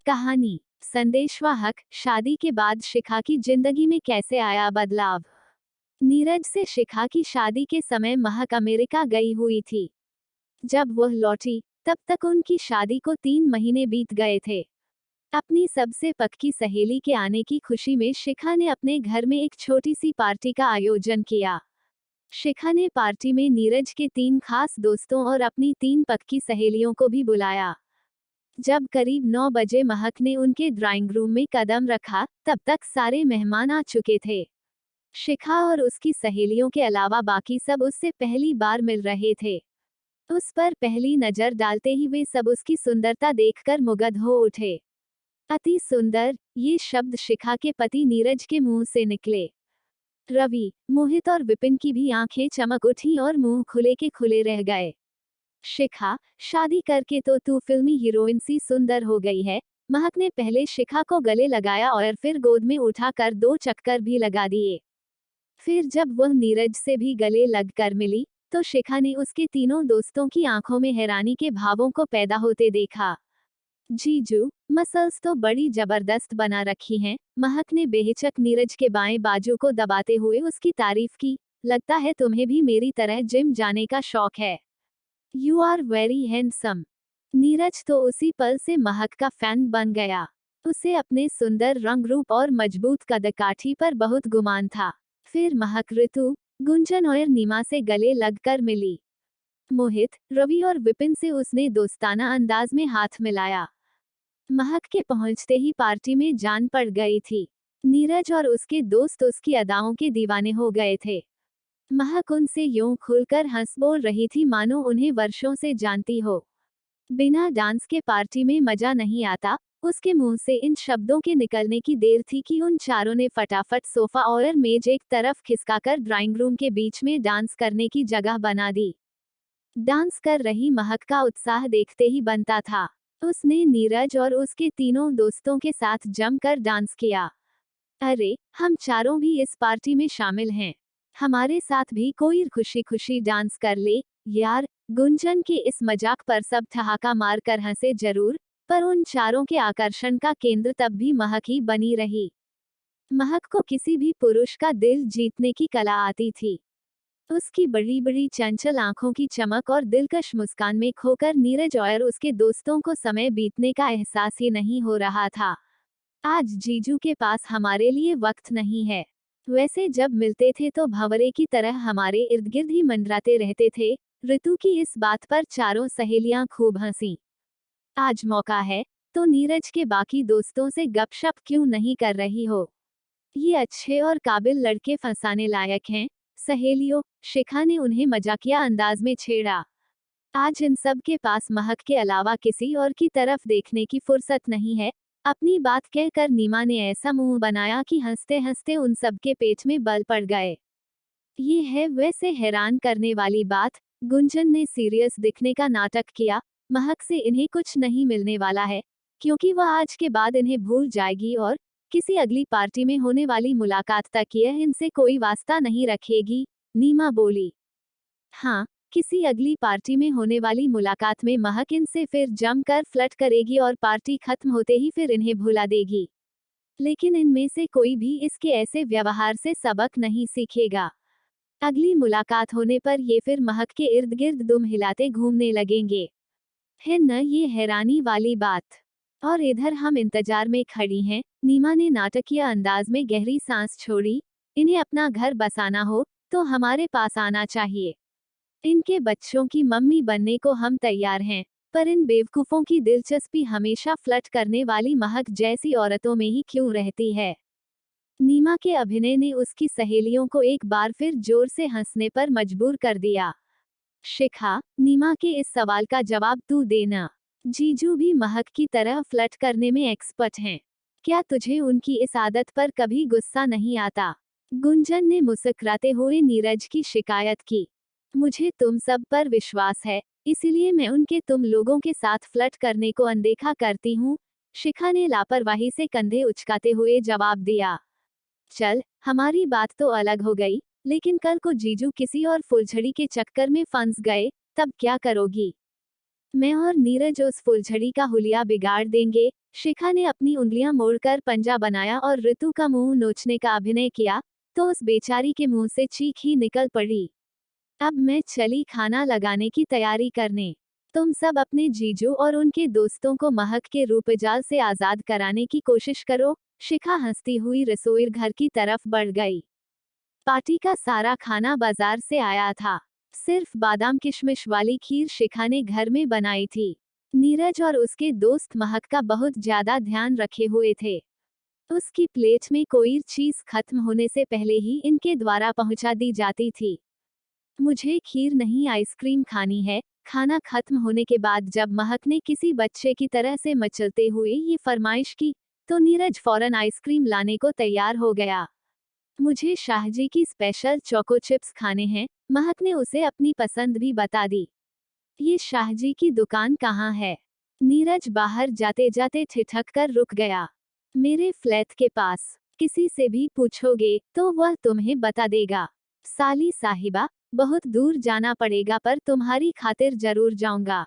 कहानी। संदेशवाहक। शादी के बाद शिखा की जिंदगी में कैसे आया बदलाव। नीरज से शिखा की शादी के समय महक अमेरिका गई हुई थी। जब वह लौटी तब तक उनकी शादी को 3 महीने बीत गए थे। अपनी सबसे पक्की सहेली के आने की खुशी में शिखा ने अपने घर में एक छोटी सी पार्टी का आयोजन किया। शिखा ने पार्टी में नीरज के 3 खास दोस्तों और अपनी 3 पक्की सहेलियों को भी बुलाया। जब करीब 9 बजे महक ने उनके ड्राइंग रूम में कदम रखा तब तक सारे मेहमान आ चुके थे। शिखा और उसकी सहेलियों के अलावा बाकी सब उससे पहली बार मिल रहे थे। उस पर पहली नजर डालते ही वे सब उसकी सुंदरता देखकर मुग्ध हो उठे। अति सुंदर, ये शब्द शिखा के पति नीरज के मुंह से निकले। रवि, मोहित और विपिन की भी आंखें चमक उठी और मुंह खुले के खुले रह गए। शिखा, शादी करके तो तू फिल्मी हीरोइन सी सुंदर हो गई है। महक ने पहले शिखा को गले लगाया और फिर गोद में उठाकर 2 चक्कर भी लगा दिए। फिर जब वह नीरज से भी गले लगकर मिली तो शिखा ने उसके तीनों दोस्तों की आंखों में हैरानी के भावों को पैदा होते देखा। जीजू, मसल्स तो बड़ी जबरदस्त बना रखी हैं। महक ने बेहिचक नीरज के बाएं बाजू को दबाते हुए उसकी तारीफ की। लगता है तुम्हें भी मेरी तरह जिम जाने का शौक है। You are very handsome. Neeraj तो उसी पल से महक का फैन बन गया। उसे अपने सुंदर रंग रूप और मजबूत कदकाठी पर बहुत गुमान था। फिर महक ऋतु, गुंजन और नीमा से गले लगकर मिली। मोहित, रवि और विपिन से उसने दोस्ताना अंदाज में हाथ मिलाया। महक के पहुंचते ही पार्टी में जान पड़ गई थी। नीरज और उसके दोस्त उसकी अदाओं के दीवाने हो गए थे। महक उनसे यूं खुलकर हंस बोल रही थी मानो उन्हें वर्षों से जानती हो। बिना डांस के पार्टी में मजा नहीं आता। उसके मुंह से इन शब्दों के निकलने की देर थी कि उन चारों ने फटाफट सोफा और मेज एक तरफ खिसकाकर ड्राइंग रूम के बीच में डांस करने की जगह बना दी। डांस कर रही महक का उत्साह देखते ही बनता था। उसने नीरज और उसके तीनों दोस्तों के साथ जमकर डांस किया। अरे, हम चारों भी इस पार्टी में शामिल हैं। हमारे साथ भी कोई खुशी खुशी डांस कर ले यार। गुंजन के इस मजाक पर सब ठहाका मार कर हंसे जरूर, पर उन चारों के आकर्षण का केंद्र तब भी महक ही बनी रही। महक को किसी भी पुरुष का दिल जीतने की कला आती थी। उसकी बड़ी बड़ी चंचल आंखों की चमक और दिलकश मुस्कान में खोकर नीरज और उसके दोस्तों को समय बीतने का एहसास ही नहीं हो रहा था। आज जीजू के पास हमारे लिए वक्त नहीं है। वैसे जब मिलते थे तो भंवरे की तरह हमारे इर्द गिर्द ही मंडराते रहते थे। ऋतु की इस बात पर चारों सहेलियां खूब हंसी। आज मौका है तो नीरज के बाकी दोस्तों से गपशप क्यों नहीं कर रही हो। ये अच्छे और काबिल लड़के फंसाने लायक हैं। सहेलियों, शिखा ने उन्हें मजाकिया अंदाज में छेड़ा। आज इन सब के पास महक के अलावा किसी और की तरफ देखने की फुर्सत नहीं है। अपनी बात कहकर नीमा ने ऐसा मुंह बनाया कि हंसते हंसते उन सब के पेट में बल पड़ गए। ये है वैसे हैरान करने वाली बात, गुंजन ने सीरियस दिखने का नाटक किया। महक से इन्हें कुछ नहीं मिलने वाला है, क्योंकि वह आज के बाद इन्हें भूल जाएगी और किसी अगली पार्टी में होने वाली मुलाकात तक यह इनसे कोई वास्ता नहीं रखेगी। नीमा बोली। हाँ, किसी अगली पार्टी में होने वाली मुलाकात में महक इनसे फिर जमकर फ्लर्ट करेगी और पार्टी खत्म होते ही फिर इन्हें भुला देगी। लेकिन इनमें से कोई भी इसके ऐसे व्यवहार से सबक नहीं सीखेगा। अगली मुलाकात होने पर ये फिर महक के इर्द गिर्द दुम हिलाते घूमने लगेंगे। है न ये हैरानी वाली बात। और इधर हम इंतजार में खड़ी हैं। नीमा ने नाटकीय अंदाज में गहरी सांस छोड़ी। इन्हें अपना घर बसाना हो तो हमारे पास आना चाहिए। इनके बच्चों की मम्मी बनने को हम तैयार हैं, पर इन बेवकूफों की दिलचस्पी हमेशा फ्लर्ट करने वाली महक जैसी औरतों में ही क्यों रहती है। नीमा के अभिनय ने उसकी सहेलियों को एक बार फिर जोर से हंसने पर मजबूर कर दिया। शिखा, नीमा के इस सवाल का जवाब तू देना। जीजू भी महक की तरह फ्लर्ट करने में एक्सपर्ट हैं। क्या तुझे उनकी इस आदत पर कभी गुस्सा नहीं आता। गुंजन ने मुस्कुराते हुए नीरज की शिकायत की। मुझे तुम सब पर विश्वास है, इसीलिए मैं उनके तुम लोगों के साथ फ्लर्ट करने को अनदेखा करती हूँ। शिखा ने लापरवाही से कंधे उचकाते हुए जवाब दिया। चल, हमारी बात तो अलग हो गई, लेकिन कल को जीजू किसी और फुलझड़ी के चक्कर में फंस गए, तब क्या करोगी। मैं और नीरज उस फुलझड़ी का हुलिया बिगाड़ देंगे। शिखा ने अपनी उंगलियां मोड़कर पंजा बनाया और ऋतु का मुंह नोचने का अभिनय किया, तो उस बेचारी के मुंह से चीख ही निकल पड़ी। अब मैं चली खाना लगाने की तैयारी करने। तुम सब अपने जीजू और उनके दोस्तों को महक के रूपजाल से आजाद कराने की कोशिश करो। शिखा हंसती हुई रसोई घर की तरफ बढ़ गई। पार्टी का सारा खाना बाजार से आया था। सिर्फ बादाम किशमिश वाली खीर शिखा ने घर में बनाई थी। नीरज और उसके दोस्त महक का बहुत ज्यादा ध्यान रखे हुए थे। उसकी प्लेट में कोई चीज खत्म होने से पहले ही इनके द्वारा पहुंचा दी जाती थी। मुझे खीर नहीं आइसक्रीम खानी है। खाना खत्म होने के बाद जब महक ने किसी बच्चे की तरह से मचलते हुए ये फरमाइश की, तो नीरज फौरन आइसक्रीम लाने को तैयार हो गया। मुझे शाहजी की स्पेशल चोको चिप्स खाने हैं। महक ने उसे अपनी पसंद भी बता दी। ये शाहजी की दुकान कहाँ है? नीरज बाहर जाते जाते ठिठक कर रुक गया। मेरे फ्लैट के पास। किसी से भी पूछोगे तो वह तुम्हें बता देगा। साली साहिबा, बहुत दूर जाना पड़ेगा पर तुम्हारी खातिर जरूर जाऊंगा।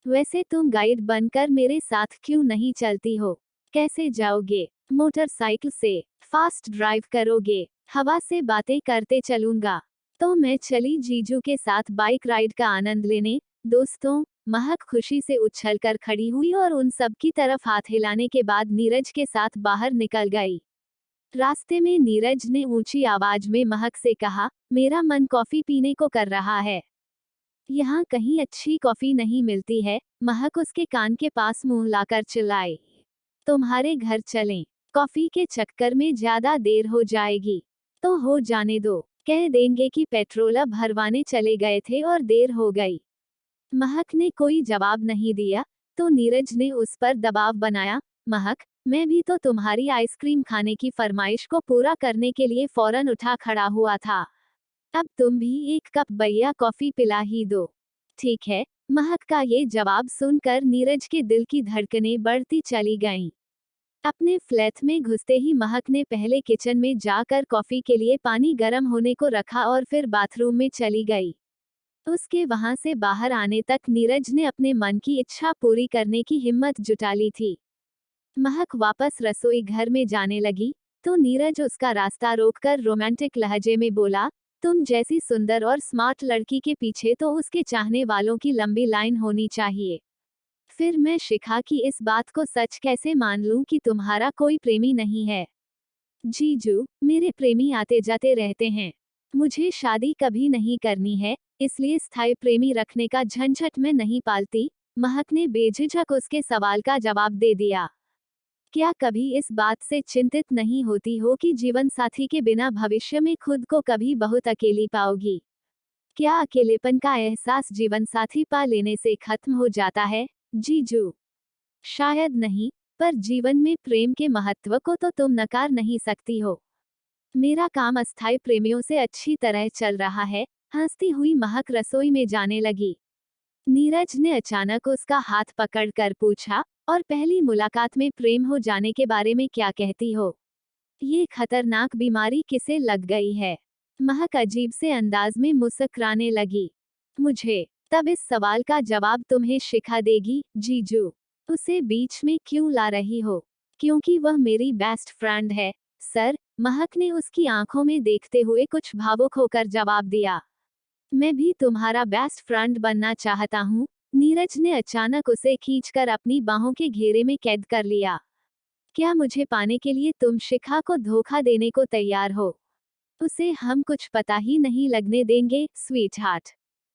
वैसे तुम गाइड बनकर मेरे साथ क्यों नहीं चलती हो? कैसे जाओगे? मोटरसाइकिल से। फास्ट ड्राइव करोगे? हवा से बातें करते चलूंगा। तो मैं चली जीजू के साथ बाइक राइड का आनंद लेने। दोस्तों, महक खुशी से उछलकर खड़ी हुई और उन सब की तरफ हाथ हिलाने के बाद नीरज के साथ बाहर निकल गई। रास्ते में नीरज ने ऊंची आवाज में महक से कहा, मेरा मन कॉफी पीने को कर रहा है। यहाँ कहीं अच्छी कॉफी नहीं मिलती है। महक उसके कान के पास मुंह लाकर चिल्लाई। तुम्हारे घर चलें। कॉफी के चक्कर में ज्यादा देर हो जाएगी। तो हो जाने दो, कह देंगे कि पेट्रोल भरवाने चले गए थे और देर हो गई। महक ने कोई जवाब नहीं दिया, तो नीरज ने उस पर दबाव बनाया। महक, मैं भी तो तुम्हारी आइसक्रीम खाने की फरमाइश को पूरा करने के लिए फौरन उठा खड़ा हुआ था। अब तुम भी एक कप भैया कॉफी पिला ही दो। ठीक है। महक का ये जवाब सुनकर नीरज के दिल की धड़कनें बढ़ती चली गईं। अपने फ्लैट में घुसते ही महक ने पहले किचन में जाकर कॉफी के लिए पानी गर्म होने को रखा और फिर बाथरूम में चली गई। उसके वहां से बाहर आने तक नीरज ने अपने मन की इच्छा पूरी करने की हिम्मत जुटा ली थी। महक वापस रसोई घर में जाने लगी, तो नीरज उसका रास्ता रोककर रोमांटिक लहजे में बोला, तुम जैसी सुंदर और स्मार्ट लड़की के पीछे तो उसके चाहने वालों की लंबी लाइन होनी चाहिए। फिर मैं शिखा की इस बात को सच कैसे मान लूं कि तुम्हारा कोई प्रेमी नहीं है? जीजू, मेरे प्रेमी आते जाते रहते हैं। मुझे शादी कभी नहीं करनी है, इसलिए स्थायी प्रेमी रखने का झंझट मैं नहीं पालती। महक ने बेझिझक उसके सवाल का जवाब दे दिया। क्या कभी इस बात से चिंतित नहीं होती हो कि जीवन साथी के बिना भविष्य में खुद को कभी बहुत अकेली पाओगी? क्या अकेलेपन का एहसास जीवन साथी पा लेने से खत्म हो जाता है? जीजू, शायद नहीं, पर जीवन में प्रेम के महत्व को तो तुम नकार नहीं सकती हो। मेरा काम अस्थायी प्रेमियों से अच्छी तरह चल रहा है। हंसती हुई महक रसोई में जाने लगी। नीरज ने अचानक उसका हाथ पकड़कर पूछा, और पहली मुलाकात में प्रेम हो जाने के बारे में क्या कहती हो? ये खतरनाक बीमारी किसे लग गई है? महक अजीब से अंदाज में मुस्कुराने लगी। मुझे। तब इस सवाल का जवाब तुम्हें शिखा देगी, जीजू। उसे बीच में क्यों ला रही हो? क्योंकि वह मेरी बेस्ट फ्रेंड है, सर। महक ने उसकी आंखों में देखते हुए कुछ भावुक होकर जवाब दिया। मैं भी तुम्हारा बेस्ट फ्रेंड बनना चाहता हूँ। नीरज ने अचानक उसे खींचकर अपनी बाहों के घेरे में कैद कर लिया। क्या मुझे पाने के लिए तुम शिखा को धोखा देने को तैयार हो? उसे हम कुछ पता ही नहीं लगने देंगे, स्वीटहार्ट।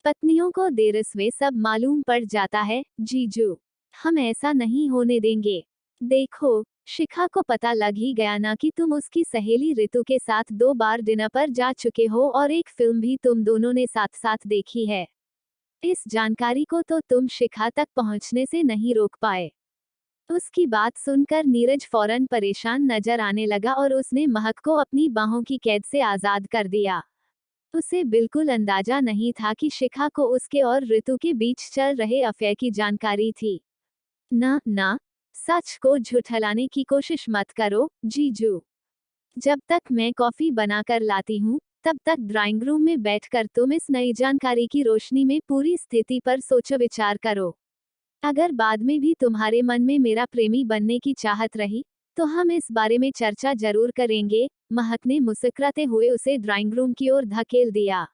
पत्नियों को देरसवे सब मालूम पड़ जाता है, जीजू। हम ऐसा नहीं होने देंगे। देखो, शिखा को पता लग ही गया ना कि तुम उसकी सहेली ऋतु के साथ 2 बार डिनर पर जा चुके हो और एक फिल्म भी तुम दोनों ने साथ साथ देखी है। इस जानकारी को तो तुम शिखा तक पहुंचने से नहीं रोक पाए। उसकी बात सुनकर नीरज फौरन परेशान नजर आने लगा और उसने महक को अपनी बाहों की कैद से आजाद कर दिया। उसे बिल्कुल अंदाजा नहीं था कि शिखा को उसके और ऋतु के बीच चल रहे अफेयर की जानकारी थी। ना ना, सच को झुठलाने की कोशिश मत करो, जीजू। जब तक मैं कॉफी बनाकर लाती हूँ, तब तक ड्राइंग रूम में बैठकर तुम इस नई जानकारी की रोशनी में पूरी स्थिति पर सोचो विचार करो। अगर बाद में भी तुम्हारे मन में मेरा प्रेमी बनने की चाहत रही, तो हम इस बारे में चर्चा जरूर करेंगे। महक ने मुस्कुराते हुए उसे ड्राइंग रूम की ओर धकेल दिया।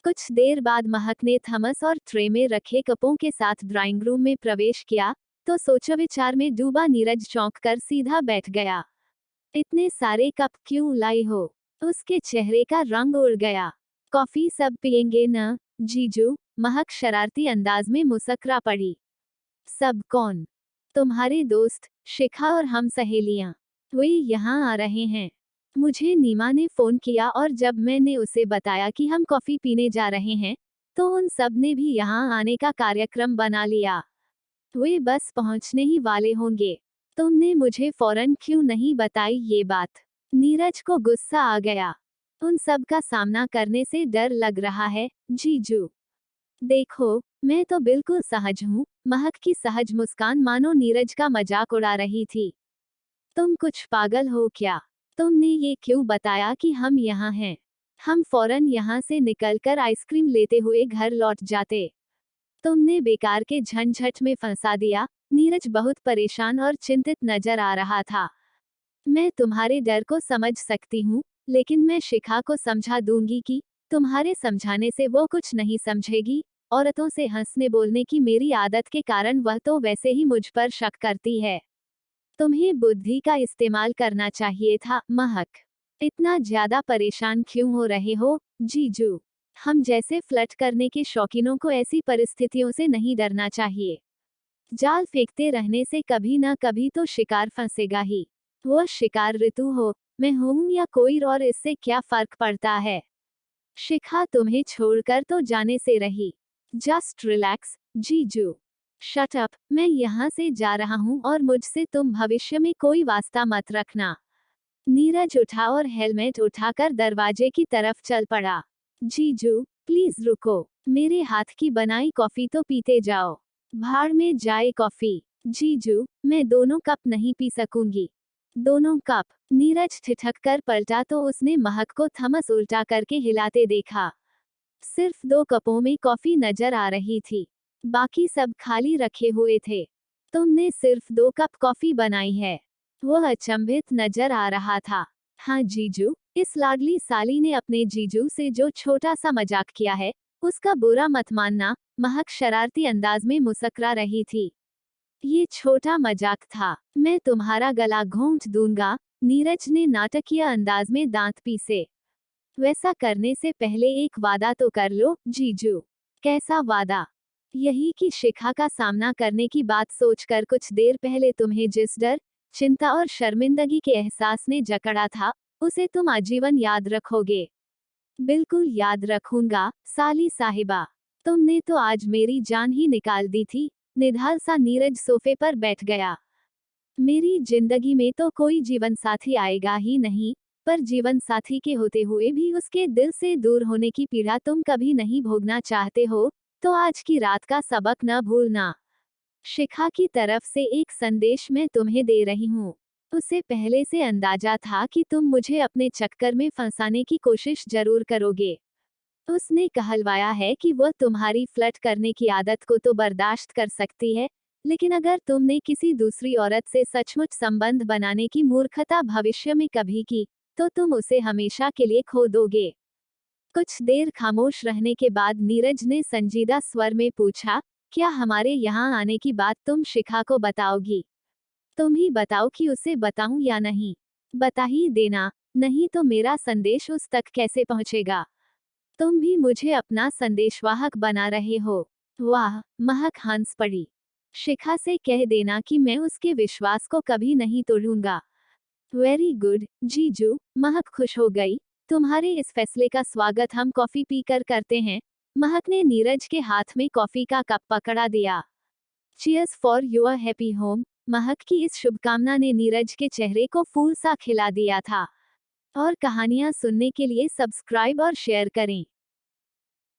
कुछ देर बाद महक ने थमस और ट्रे में रखे कपों के साथ ड्राइंग रूम में प्रवेश किया, तो सोचो विचार में डूबा नीरज चौंक कर सीधा बैठ गया। इतने सारे कप क्यों लाई हो? उसके चेहरे का रंग उड़ गया। कॉफी सब पियेंगे न, जीजू? महक शरारती अंदाज में मुस्कुरा पड़ी। सब कौन? तुम्हारे दोस्त शिखा और हम सहेलियां। वे यहाँ आ रहे हैं। मुझे नीमा ने फोन किया और जब मैंने उसे बताया कि हम कॉफी पीने जा रहे हैं, तो उन सब ने भी यहाँ आने का कार्यक्रम बना लिया। वे बस पहुंचने ही वाले होंगे। तुमने मुझे फौरन क्यों नहीं बताई ये बात? नीरज को गुस्सा आ गया। उन सब का सामना करने से डर लग रहा है, जीजू। देखो, मैं तो बिल्कुल सहज हूँ। महक की सहज मुस्कान मानो नीरज का मजाक उड़ा रही थी। तुम कुछ पागल हो क्या? तुमने ये क्यों बताया कि हम यहाँ हैं? हम फौरन यहाँ से निकलकर आइसक्रीम लेते हुए घर लौट जाते। तुमने बेकार के झंझट में फंसा दिया। नीरज बहुत परेशान और चिंतित नजर आ रहा था। मैं तुम्हारे डर को समझ सकती हूँ, लेकिन मैं शिखा को समझा दूंगी कि तुम्हारे समझाने से वो कुछ नहीं समझेगी। औरतों से हंसने बोलने की मेरी आदत के कारण वह तो वैसे ही मुझ पर शक करती है। तुम्हें बुद्धि का इस्तेमाल करना चाहिए था, महक। इतना ज्यादा परेशान क्यों हो रहे हो, जीजू? हम जैसे फ्लर्ट करने के शौकीनों को ऐसी परिस्थितियों से नहीं डरना चाहिए। जाल फेंकते रहने से कभी ना कभी तो शिकार फंसेगा ही। वो शिकार ऋतु हो, मैं हूं या कोई और, इससे क्या फर्क पड़ता है? शिखा तुम्हें छोड़कर तो जाने से रही। जस्ट रिलैक्स, जीजू। शट अप, मैं यहाँ से जा रहा हूँ और मुझसे तुम भविष्य में कोई वास्ता मत रखना। नीरज उठा और हेलमेट उठाकर दरवाजे की तरफ चल पड़ा। जीजू, प्लीज रुको। मेरे हाथ की बनाई कॉफी तो पीते जाओ। भाड़ में जाए कॉफी। जीजू, मैं दोनों कप नहीं पी सकूंगी। दोनों कप? नीरज ठिठक कर पलटा तो उसने महक को थमस उल्टा करके हिलाते देखा। सिर्फ 2 कपों में कॉफी नजर आ रही थी, बाकी सब खाली रखे हुए थे। तुमने सिर्फ 2 कप कॉफी बनाई है? वह अचंभित नजर आ रहा था। हाँ जीजू, इस लाडली साली ने अपने जीजू से जो छोटा सा मजाक किया है, उसका बुरा मत मानना। महक शरारती अंदाज में मुस्कुरा रही थी। ये छोटा मजाक था, मैं तुम्हारा गला घोंट दूंगा। नीरज ने नाटकीय अंदाज में दांत पीसे। वैसा करने से पहले एक वादा तो कर लो, जीजू। कैसा वादा? यही कि शिखा का सामना करने की बात सोचकर कुछ देर पहले तुम्हें जिस डर, चिंता और शर्मिंदगी के एहसास ने जकड़ा था, उसे तुम आजीवन याद रखोगे। बिल्कुल याद रखूंगा, साली साहिबा। तुमने तो आज मेरी जान ही निकाल दी थी। निढाल सा नीरज सोफे पर बैठ गया। मेरी जिंदगी में तो कोई जीवन साथी आएगा ही नहीं, पर जीवन साथी के होते हुए भी उसके दिल से दूर होने की पीड़ा तुम कभी नहीं भोगना चाहते हो, तो आज की रात का सबक न भूलना। शिखा की तरफ से एक संदेश मैं तुम्हें दे रही हूँ। उसे पहले से अंदाजा था कि तुम मुझे अपने चक्कर में फंसाने की कोशिश जरूर करोगे। उसने कहलवाया है कि वह तुम्हारी फ्लर्ट करने की आदत को तो बर्दाश्त कर सकती है, लेकिन अगर तुमने किसी दूसरी औरत से सचमुच संबंध बनाने की मूर्खता भविष्य में कभी की, तो तुम उसे हमेशा के लिए खो दोगे। कुछ देर खामोश रहने के बाद नीरज ने संजीदा स्वर में पूछा, क्या हमारे यहाँ आने की बात तुम शिखा को बताओगी? तुम ही बताओ कि उसे बताऊं या नहीं। बता ही देना, नहीं तो मेरा संदेश उस तक कैसे पहुंचेगा? तुम भी मुझे अपना संदेशवाहक बना रहे हो। वाह, महक हंस पड़ी। शिखा से कह देना कि मैं उसके विश्वास को कभी नहीं तोड़ूंगा। वेरी गुड, जीजू। महक खुश हो गई। तुम्हारे इस फैसले का स्वागत हम कॉफी पीकर करते हैं। महक ने नीरज के हाथ में कॉफी का कप पकड़ा दिया। Cheers for your happy home. महक की इस शुभकामना ने नीरज के चेहरे को फूल सा खिला दिया था। और कहानियां सुनने के लिए सब्सक्राइब और शेयर करें।